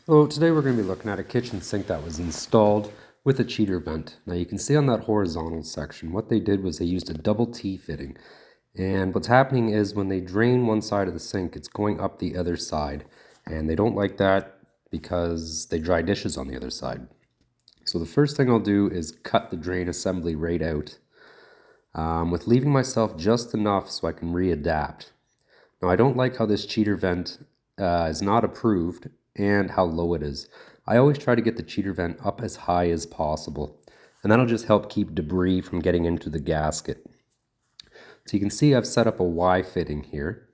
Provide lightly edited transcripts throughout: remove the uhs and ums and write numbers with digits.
So today we're going to be looking at a kitchen sink that was installed with a cheater vent. Now you can see on that horizontal section, what they did was they used a double T fitting. And what's happening is when they drain one side of the sink, it's going up the other side. And they don't like that because they dry dishes on the other side. So the first thing I'll do is cut the drain assembly right out, with leaving myself just enough so I can readapt. Now I don't like how this cheater vent is not approved and how low it is. I always try to get the cheater vent up as high as possible, and that'll just help keep debris from getting into the gasket. So you can see I've set up a Y fitting here.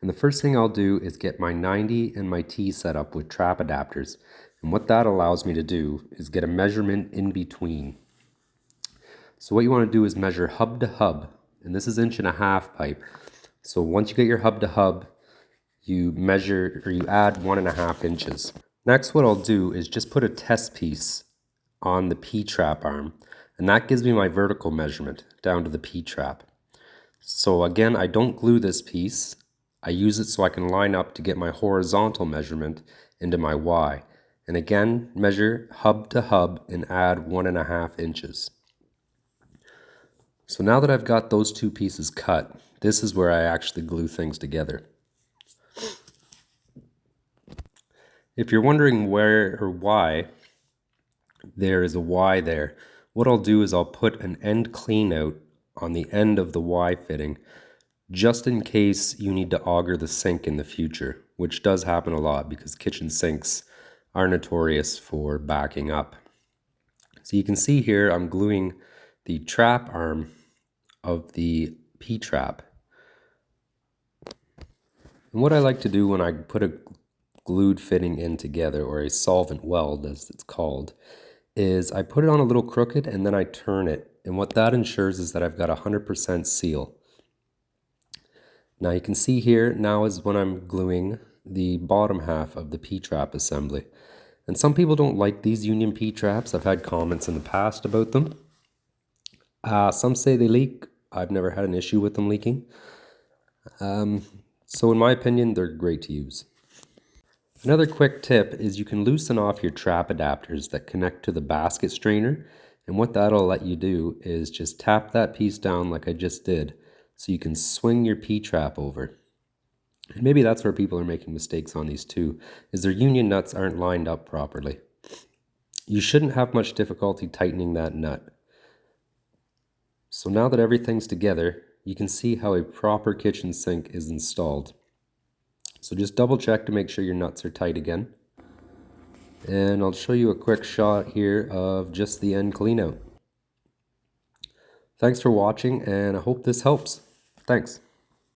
And the first thing I'll do is get my 90 and my T set up with trap adapters. And what that allows me to do is get a measurement in between. So what you want to do is measure hub to hub, and this is 1.5 pipe. So once you get your hub to hub, you measure or you add 1.5 inches. Next, what I'll do is just put a test piece on the P-trap arm, and that gives me my vertical measurement down to the P-trap. So again, I don't glue this piece. I use it so I can line up to get my horizontal measurement into my Y. And again, measure hub to hub and add 1.5 inches. So now that I've got those two pieces cut, this is where I actually glue things together. If you're wondering where or why there is a Y there, what I'll do is I'll put an end clean out on the end of the Y fitting, just in case you need to auger the sink in the future, which does happen a lot because kitchen sinks are notorious for backing up. So you can see here I'm gluing the trap arm of the P-trap. And what I like to do when I put a glued fitting in together, or a solvent weld as it's called, is I put it on a little crooked and then I turn it. And what that ensures is that I've got 100% seal. Now you can see here now is when I'm gluing the bottom half of the P-trap assembly. And some people don't like these union P-traps. I've had comments in the past about them. Some say they leak. I've never had an issue with them leaking. So in my opinion, they're great to use. Another quick tip is you can loosen off your trap adapters that connect to the basket strainer. And what that'll let you do is just tap that piece down like I just did, so you can swing your P-trap over. And maybe that's where people are making mistakes on these too, is their union nuts aren't lined up properly. You shouldn't have much difficulty tightening that nut. So now that everything's together, you can see how a proper kitchen sink is installed. So just double check to make sure your nuts are tight again. And I'll show you a quick shot here of just the end clean out. Thanks for watching, and I hope this helps. Thanks.